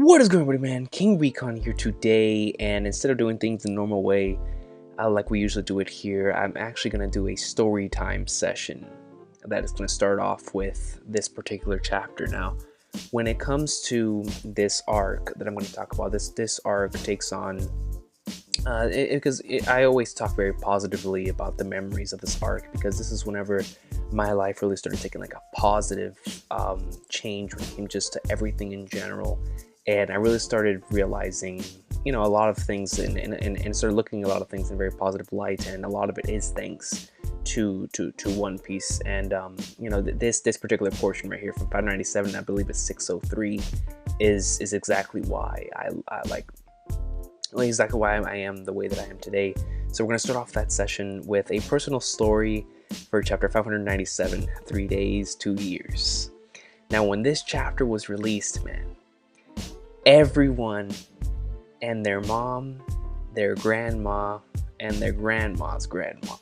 What is going on, everybody, man? King Recon here today, and instead of doing things the normal way, like we usually do it here, I'm actually going to do a story time session that is going to start off with this particular chapter. Now, when it comes to this arc that I'm going to talk about, this arc takes on, I always talk very positively about the memories of this arc, because this is whenever my life really started taking like a positive change when it came just to everything in general. And I really started realizing, a lot of things and started looking at a lot of things in a very positive light. And a lot of it is thanks to One Piece. And, this particular portion right here from 597, I believe it's 603, is exactly why I exactly why I am the way that I am today. So we're going to start off that session with a personal story for chapter 597, 3 days, 2 years. Now, when this chapter was released, man, everyone and their mom, their grandma, and their grandma's grandma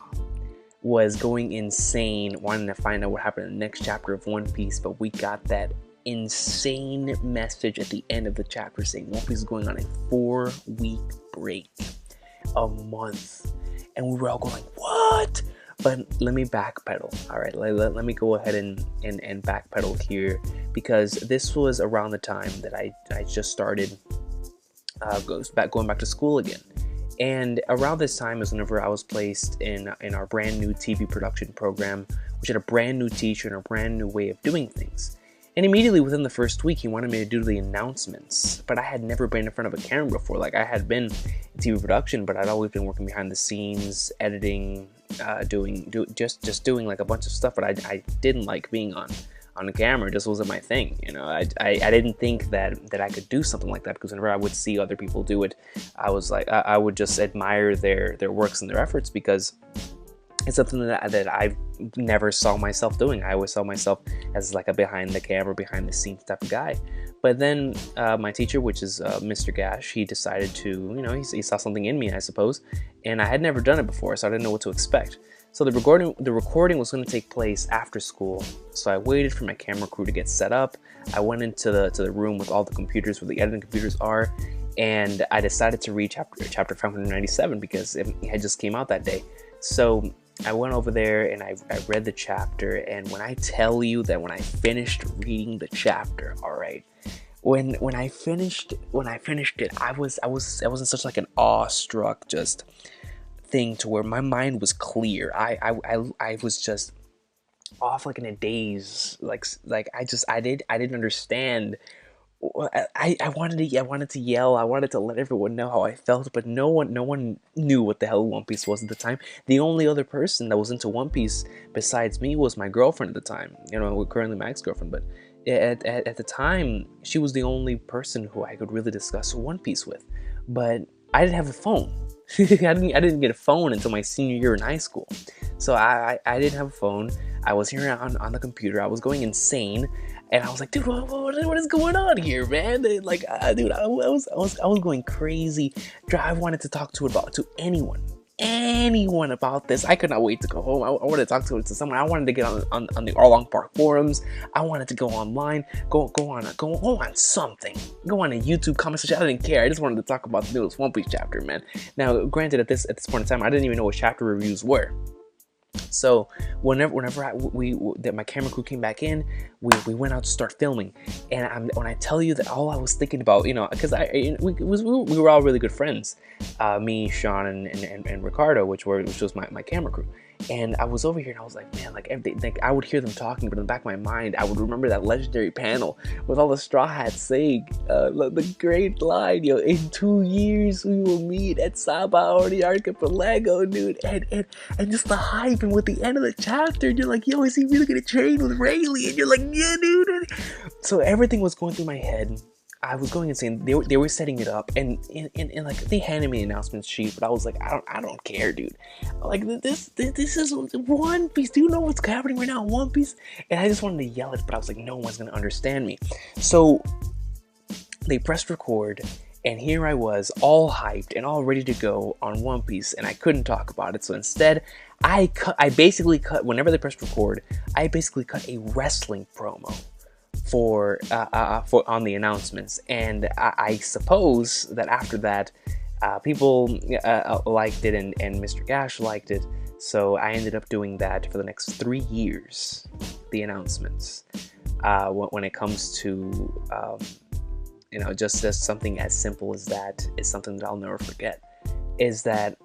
was going insane, wanting to find out what happened in the next chapter of One Piece. But we got that insane message at the end of the chapter saying One Piece is going on a 4-week break, a month, and we were all going, what? But let me backpedal. All right, let me go ahead and backpedal here, because this was around the time that I just started going back to school again. And around this time is whenever I was placed in our brand new TV production program, which had a brand new teacher and a brand new way of doing things. And immediately within the first week, he wanted me to do the announcements. But I had never been in front of a camera before. Like, I had been in TV production, but I'd always been working behind the scenes, editing, doing like a bunch of stuff. But I didn't like being on the camera. It just wasn't my thing. I didn't think that I could do something like that, because whenever I would see other people do it, I was like, I would just admire their works and their efforts, because it's something that I never saw myself doing. I always saw myself as like a behind the camera, behind the scenes type of guy. But then my teacher, which is Mr. Gash, he decided to, he saw something in me, I suppose, and I had never done it before, so I didn't know what to expect. So the recording was going to take place after school. So I waited for my camera crew to get set up. I went into the room with all the computers, where the editing computers are, and I decided to read chapter 597 because it had just came out that day. So I went over there and I read the chapter, and when I tell you that when I finished reading the chapter, all right, when I finished it, I was in such like an awestruck just thing to where my mind was clear. I was just off like in a daze, like I didn't understand. I wanted to yell. I wanted to let everyone know how I felt, but no one knew what the hell One Piece was at the time. The only other person that was into One Piece besides me was my girlfriend at the time. Currently my ex-girlfriend, but at the time, she was the only person who I could really discuss One Piece with. But I didn't have a phone. I didn't get a phone until my senior year in high school. So I didn't have a phone. I was here on the computer. I was going insane. And I was like, dude, what is going on here, man? Like, dude, I was going crazy. I wanted to talk to anyone about this. I could not wait to go home. I wanted to talk to someone. I wanted to get on the Arlong Park forums. I wanted to go online, go on something. Go on a YouTube comment section. I didn't care. I just wanted to talk about the newest One Piece chapter, man. Now, granted, at this point in time, I didn't even know what chapter reviews were. So whenever my camera crew came back in, we went out to start filming, and when I tell you that all I was thinking about, because we were all really good friends, me, Sean, and Ricardo, which was my camera crew. And I was over here and I was like, man, like I would hear them talking, but in the back of my mind, I would remember that legendary panel with all the Straw Hats saying the great line, in 2 years we will meet at SABAODY Archipelago, dude, and just the hype, and with the end of the chapter, and you're like, yo, is he really gonna train with Rayleigh? And you're like, yeah, dude. So everything was going through my head. I was going insane. They were setting it up, and like they handed me an announcement sheet, but I was like, I don't care, dude. Like this is One Piece. Do you know what's happening right now in One Piece? And I just wanted to yell it, but I was like, no one's gonna understand me. So they pressed record, and here I was, all hyped and all ready to go on One Piece, and I couldn't talk about it. So instead, I basically cut. Whenever they pressed record, I basically cut a wrestling promo for on the announcements, and I suppose that after that, people liked it, and Mr. Gash liked it, so I ended up doing that for the next 3 years. The announcements, when it comes to just something as simple as that is something that I'll never forget. Is that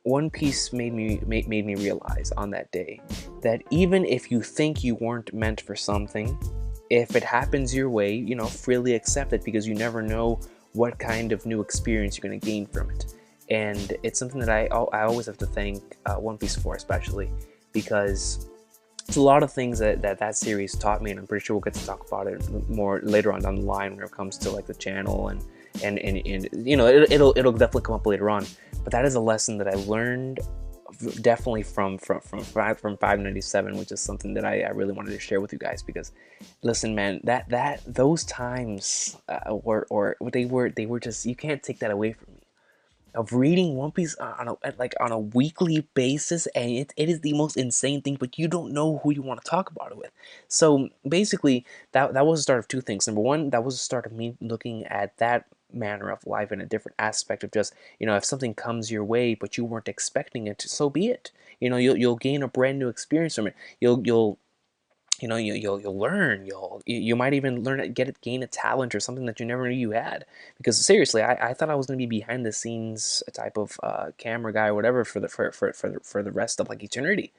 One Piece made me realize on that day that even if you think you weren't meant for something, if it happens your way, freely accept it, because you never know what kind of new experience you're going to gain from it. And it's something that I always have to thank One Piece for, especially because it's a lot of things that series taught me, and I'm pretty sure we'll get to talk about it more later on down the line when it comes to like the channel, and it'll definitely come up later on. But that is a lesson that I learned definitely from 597, which is something that I really wanted to share with you guys, because listen, man, that those times they were just, you can't take that away from me, of reading One Piece on a weekly basis, and it is the most insane thing, but you don't know who you want to talk about it with. So basically, that was the start of two things. Number one, that was the start of me looking at that manner of life in a different aspect of just, if something comes your way but you weren't expecting it, so be it. You'll gain a brand new experience from it. You'll learn. You might even gain a talent or something that you never knew you had. Because seriously, I thought I was going to be behind the scenes type of camera guy or whatever for the rest of like eternity.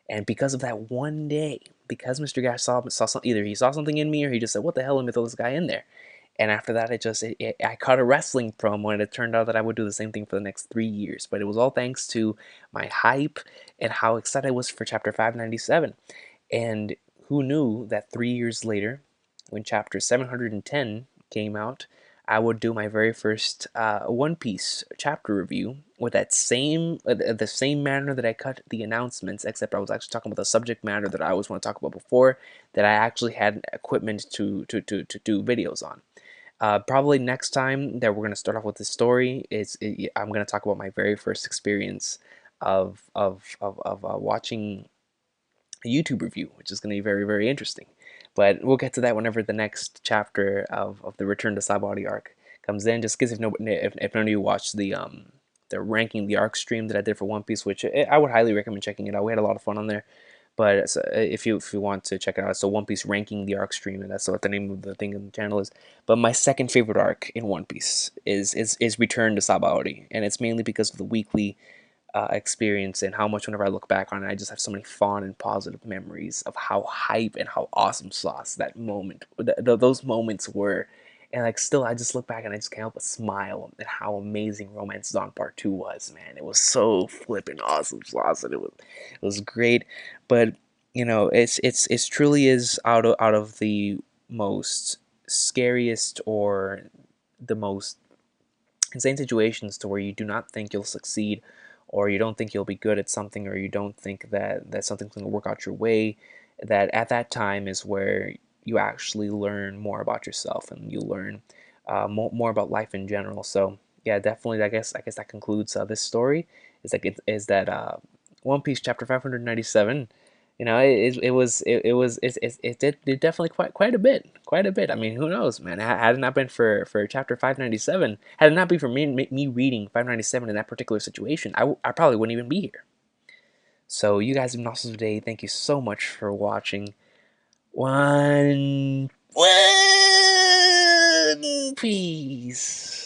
And because of that one day, because Mr. Gash saw some, either he saw something in me or he just said, "What the hell? Let me throw this guy in there." And after that, I caught a wrestling promo, and it turned out that I would do the same thing for the next 3 years. But it was all thanks to my hype and how excited I was for chapter 597. And who knew that 3 years later, when chapter 710 came out, I would do my very first One Piece chapter review with that the same manner that I cut the announcements, except I was actually talking about the subject matter that I always want to talk about before, that I actually had equipment to do videos on. Probably next time that we're going to start off with this story, I'm going to talk about my very first experience of watching a YouTube review, which is going to be very, very interesting. But we'll get to that whenever the next chapter of the Return to SABAODY arc comes in. Just because if none of you watched the ranking the arc stream that I did for One Piece, which I would highly recommend checking it out. We had a lot of fun on there. But if you want to check it out, so One Piece ranking the arc stream, and that's what the name of the thing in the channel is. But my second favorite arc in One Piece is Return to SABAODY, and it's mainly because of the weekly experience, and how much, whenever I look back on it, I just have so many fond and positive memories of how hype and how awesome sauce that moment, those moments were. And like, still, I just look back and I just can't help but smile at how amazing Romance Dawn Part 2 was, man. It was so flippin' awesome sauce, and it was great. But it's truly is out of the most scariest or the most insane situations to where you do not think you'll succeed, or you don't think you'll be good at something, or you don't think that something's going to work out your way, that at that time is where you actually learn more about yourself, and you learn more about life in general. So yeah, definitely, I guess that concludes this story. Is that One Piece chapter 597. It did definitely quite a bit. I mean, who knows, man? Had it not been for chapter 597, had it not been for me reading 597 in that particular situation, I probably wouldn't even be here. So you guys have been awesome today. Thank you so much for watching. One Piece.